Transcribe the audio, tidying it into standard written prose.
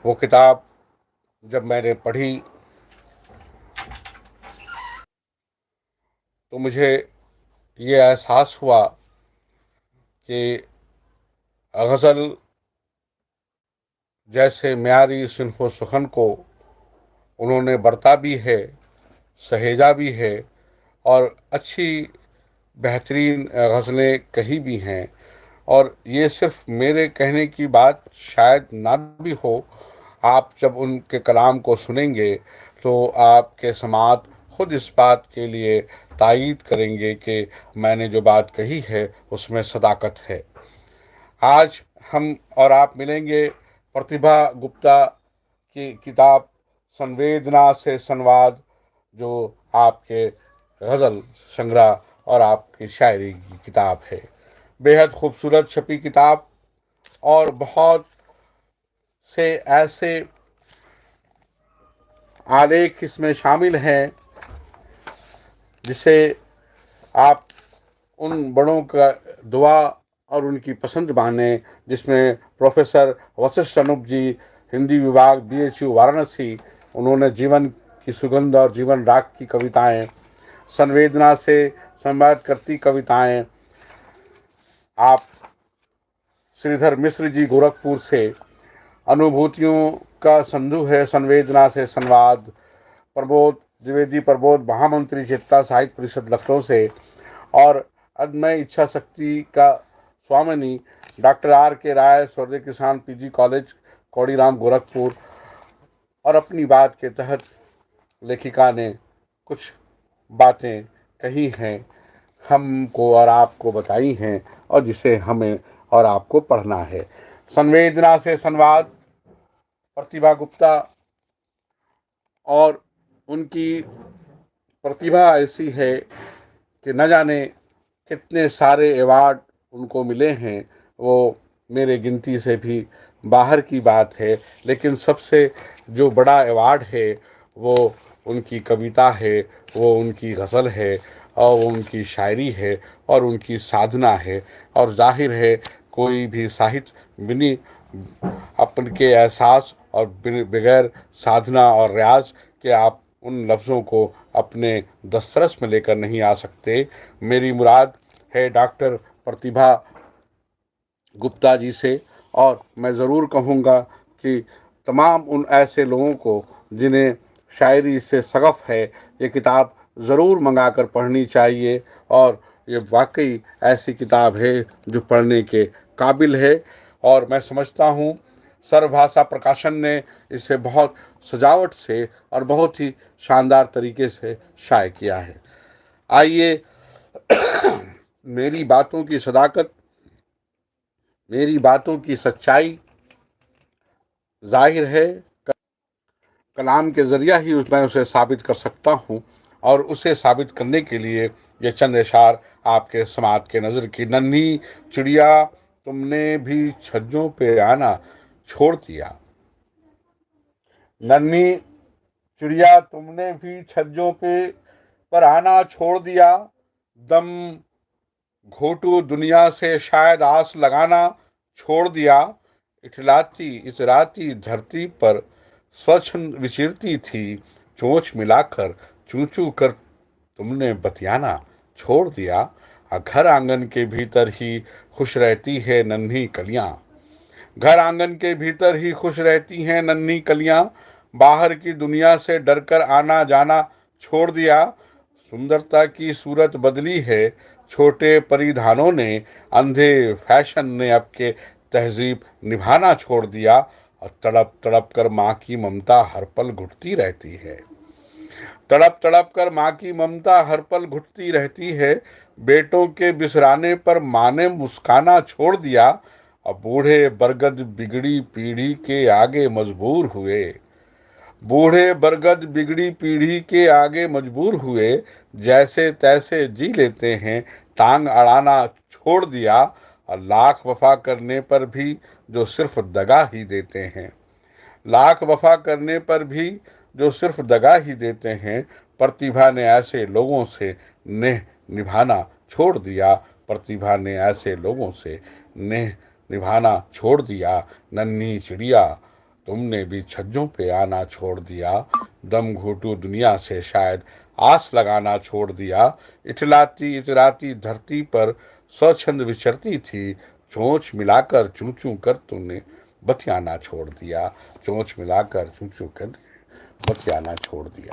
वो किताब जब मैंने पढ़ी तो मुझे ये एहसास हुआ कि गज़ल जैसे म्यारी सिन्फ़ो सुख़न को उन्होंने बरता भी है, सहेजा भी है और अच्छी बेहतरीन गज़लें कही भी हैं। और ये सिर्फ़ मेरे कहने की बात शायद ना भी हो, आप जब उनके कलाम को सुनेंगे तो आपके समात खुद इस बात के लिए तायीद करेंगे कि मैंने जो बात कही है उसमें सदाकत है। आज हम और आप मिलेंगे प्रतिभा गुप्ता की किताब संवेदना से संवाद, जो आपके गज़ल संग्रह और आपकी शायरी की किताब है। बेहद खूबसूरत छपी किताब और बहुत से ऐसे आलेख इसमें शामिल हैं जिसे आप उन बड़ों का दुआ और उनकी पसंद माने, जिसमें प्रोफेसर वशिष्ठ अनूप जी, हिंदी विभाग, BHU वाराणसी, उन्होंने जीवन की सुगंध और जीवन राग की कविताएं, संवेदना से संवाद करती कविताएं, आप श्रीधर मिश्र जी गोरखपुर से, अनुभूतियों का संधु है संवेदना से संवाद, प्रबोध द्विवेदी, प्रबोध महामंत्री चित्ता साहित्य परिषद लखनऊ से, और अदम्य इच्छा शक्ति का स्वामिनी डॉक्टर R.K. राय, स्वर्गीय किसान, PG कॉलेज, कौड़ीराम, गोरखपुर। और अपनी बात के तहत लेखिका ने कुछ बातें कही हैं, हमको और आपको बताई हैं, और जिसे हमें और आपको पढ़ना है। संवेदना से संवाद, प्रतिभा गुप्ता, और उनकी प्रतिभा ऐसी है कि न जाने कितने सारे अवार्ड उनको मिले हैं, वो मेरे गिनती से भी बाहर की बात है। लेकिन सबसे जो बड़ा अवार्ड है वो उनकी कविता है, वो उनकी गज़ल है, और वो उनकी शायरी है, और उनकी साधना है। और जाहिर है कोई भी साहित्य बिनी अपन के एहसास और बगैर साधना और रियाज के आप उन लफ्ज़ों को अपने दस्तरस में लेकर नहीं आ सकते। मेरी मुराद है डॉक्टर प्रतिभा गुप्ता जी से, और मैं ज़रूर कहूँगा कि तमाम उन ऐसे लोगों को जिन्हें शायरी से शगफ़ है, ये किताब ज़रूर मंगा कर पढ़नी चाहिए। और ये वाकई ऐसी किताब है जो पढ़ने के काबिल है। और मैं समझता हूँ सर्वभाषा प्रकाशन ने इसे बहुत सजावट से और बहुत ही शानदार तरीके से शाये किया है। आइए, मेरी बातों की सदाकत, मेरी बातों की सच्चाई जाहिर है कलाम के ज़रिया ही मैं उसे साबित कर सकता हूँ। और उसे साबित करने के लिए ये चंद इशार आपके समात के नज़र की। नन्ही चिड़िया तुमने भी छज्जों पे आना छोड़ दिया, नन्ही चिड़िया तुमने भी छज्जों पे पर आना छोड़ दिया, दम घोटू दुनिया से शायद आस लगाना छोड़ दिया, इठलाती इतराती धरती पर स्वच्छ विचरती थी, चोंच मिलाकर चू चू कर तुमने बतियाना छोड़ दिया। घर आंगन के भीतर ही खुश रहती है नन्ही कलियां, घर आंगन के भीतर ही खुश रहती हैं नन्ही कलियां, बाहर की दुनिया से डरकर आना जाना छोड़ दिया। सुंदरता की सूरत बदली है छोटे परिधानों ने, अंधे फैशन ने अब के तहजीब निभाना छोड़ दिया, और तड़प तड़प कर माँ की ममता हर पल घुटती रहती है, तड़प तड़प कर माँ की ममता हर पल घुटती रहती है। बेटों के बिसराने पर माँ ने मुस्काना छोड़ दिया, अब बूढ़े बरगद बिगड़ी पीढ़ी के आगे मजबूर हुए, बूढ़े बरगद बिगड़ी पीढ़ी के आगे मजबूर हुए, जैसे तैसे जी लेते हैं टांग अड़ाना छोड़ दिया, और लाख वफा करने पर भी जो सिर्फ दगा ही देते हैं, लाख वफा करने पर भी जो सिर्फ दगा ही देते हैं, प्रतिभा ने ऐसे लोगों से नेह निभाना छोड़ दिया, प्रतिभा ने ऐसे लोगों से नेह निभाना छोड़ दिया। नन्ही चिड़िया तुमने भी छज्जों पे आना छोड़ दिया, दम घोटू दुनिया से शायद आस लगाना छोड़ दिया। इठलाती इतराती धरती पर स्वच्छंद विचरती थी, चोंच मिलाकर चूं चूं कर तूने बतियाना छोड़ दिया, चोंच मिलाकर चूं चूं कर बतियाना छोड़ दिया।